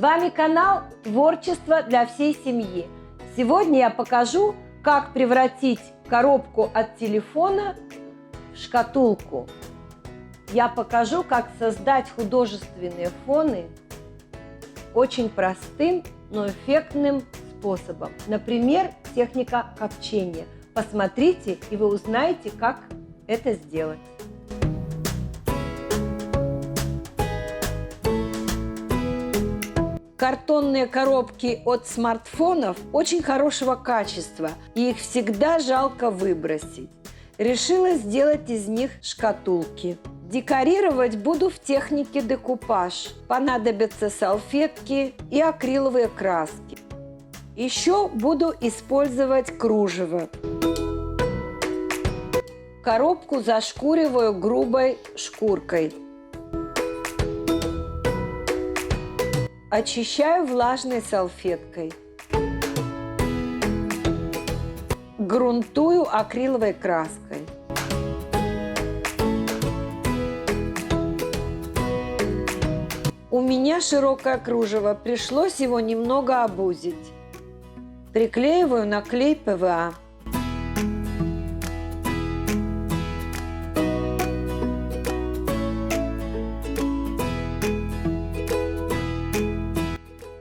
вами канал «Творчество для всей семьи». Сегодня я покажу, как превратить коробку от телефона в шкатулку. Я покажу, как создать художественные фоны очень простым, но эффектным способом. Например, техника копчения. Посмотрите, и вы узнаете, как это сделать. Картонные коробки от смартфонов очень хорошего качества, и их всегда жалко выбросить. Решила сделать из них шкатулки. Декорировать буду в технике декупаж. Понадобятся салфетки и акриловые краски. Еще буду использовать кружево. Коробку зашкуриваю грубой шкуркой. Очищаю влажной салфеткой. Грунтую акриловой краской. У меня широкое кружево, пришлось его немного обузить. Приклеиваю на клей ПВА.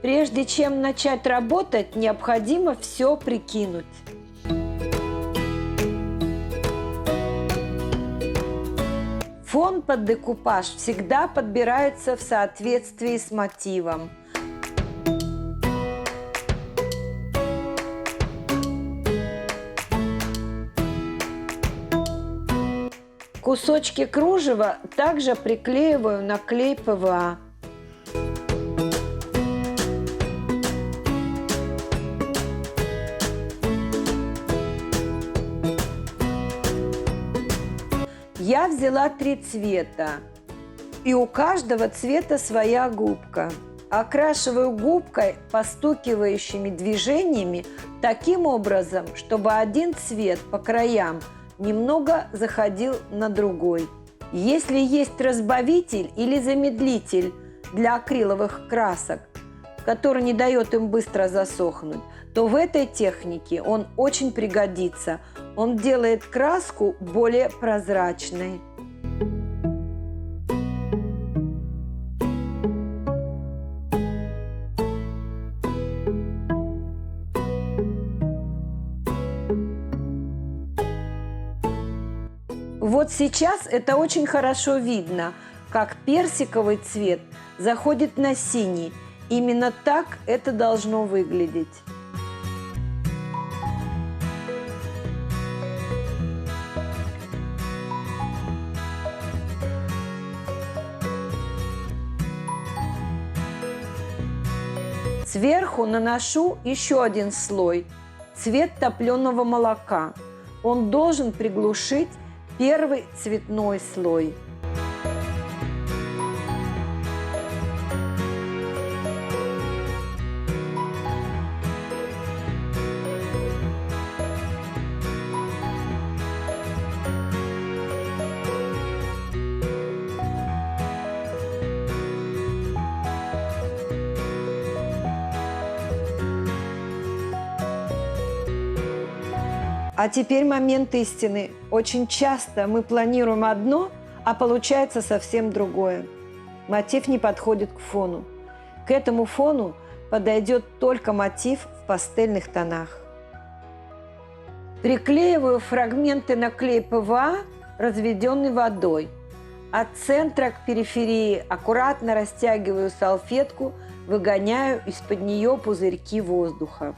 Прежде чем начать работать, необходимо все прикинуть. Фон под декупаж всегда подбирается в соответствии с мотивом. Кусочки кружева также приклеиваю на клей ПВА. Я взяла 3 цвета, и у каждого цвета своя губка. Окрашиваю губкой постукивающими движениями таким образом, чтобы один цвет по краям немного заходил на другой. Если есть разбавитель или замедлитель для акриловых красок, который не дает им быстро засохнуть, то в этой технике он очень пригодится. Он делает краску более прозрачной. Вот сейчас это очень хорошо видно, как персиковый цвет заходит на синий. Именно так это должно выглядеть. Сверху наношу еще один слой, цвет топленого молока. Он должен приглушить первый цветной слой. А теперь момент истины. Очень часто мы планируем одно, а получается совсем другое. Мотив не подходит к фону. К этому фону подойдет только мотив в пастельных тонах. Приклеиваю фрагменты на клей ПВА, разведенный водой. От центра к периферии аккуратно растягиваю салфетку, выгоняю из-под нее пузырьки воздуха.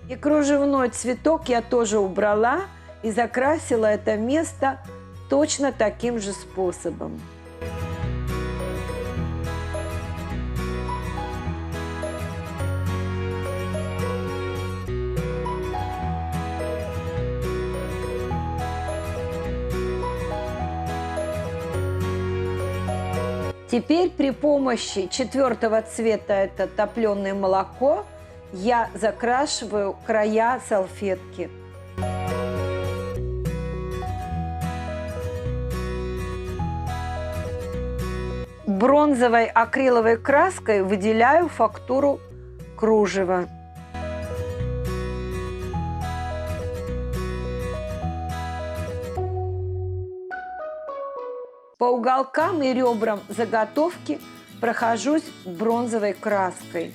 И кружевной цветок я тоже убрала и закрасила это место точно таким же способом. Теперь при помощи 4-го цвета, это топленое молоко, я закрашиваю края салфетки. Бронзовой акриловой краской выделяю фактуру кружева. По уголкам и ребрам заготовки прохожусь бронзовой краской.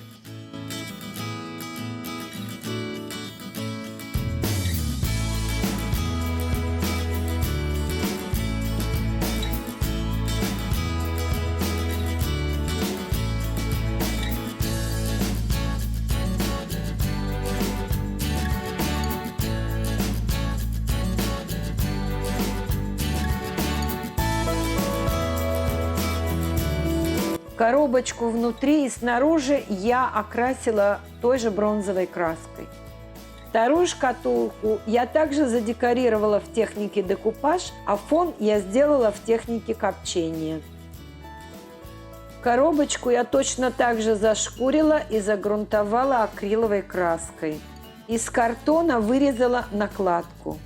Коробочку внутри и снаружи я окрасила той же бронзовой краской. Вторую шкатулку я также задекорировала в технике декупаж, а фон я сделала в технике копчения. Коробочку я точно так же зашкурила и загрунтовала акриловой краской. Из картона вырезала накладку.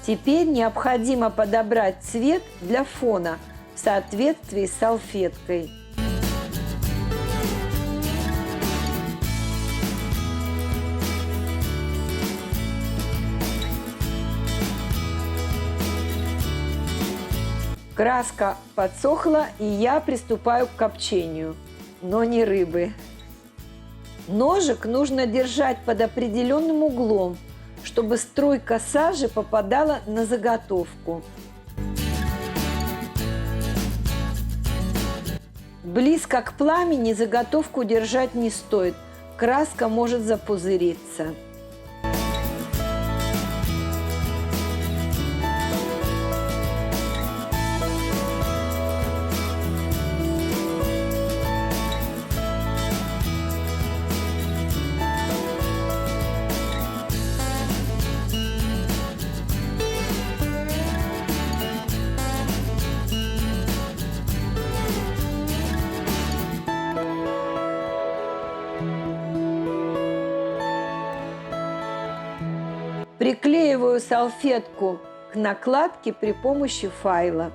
Теперь необходимо подобрать цвет для фона в соответствии с салфеткой. Краска подсохла, и я приступаю к копчению, но не рыбы. Ножик нужно держать под определенным углом, чтобы струйка сажи попадала на заготовку. Близко к пламени заготовку держать не стоит, краска может запузыриться. Приклеиваю салфетку к накладке при помощи файла.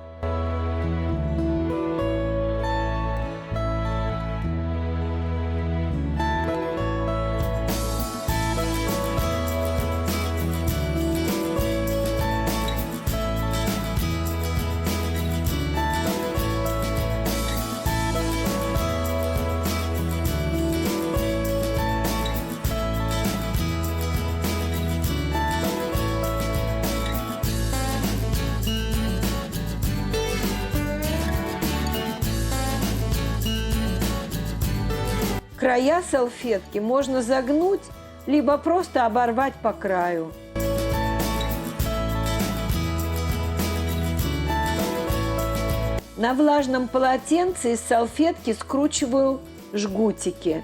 Края салфетки можно загнуть, либо просто оборвать по краю. На влажном полотенце из салфетки скручиваю жгутики.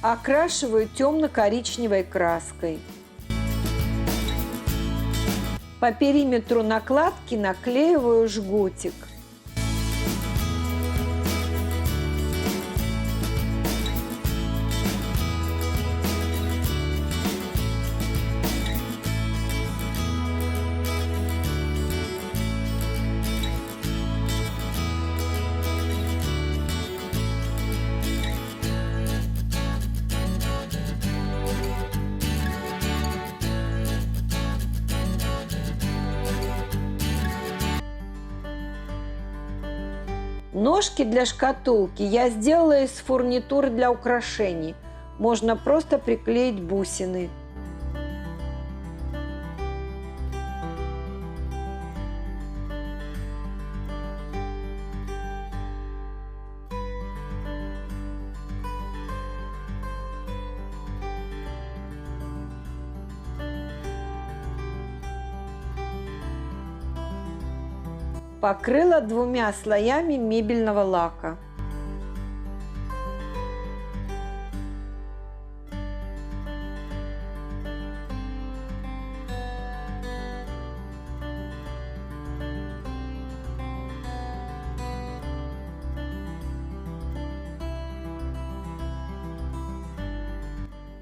Окрашиваю темно-коричневой краской. По периметру накладки наклеиваю жгутик. Ножки для шкатулки я сделала из фурнитуры для украшений. Можно просто приклеить бусины. покрыла 2 слоями мебельного лака.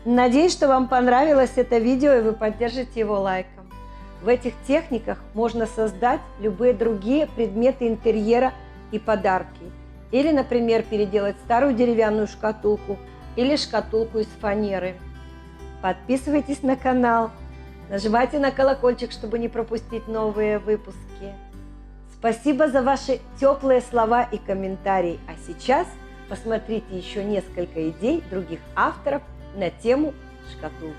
Надеюсь, что вам понравилось это видео и вы поддержите его лайком. В этих техниках можно создать любые другие предметы интерьера и подарки. Или, например, переделать старую деревянную шкатулку или шкатулку из фанеры. Подписывайтесь на канал, нажимайте на колокольчик, чтобы не пропустить новые выпуски. Спасибо за ваши теплые слова и комментарии. А сейчас посмотрите еще несколько идей других авторов на тему шкатулка.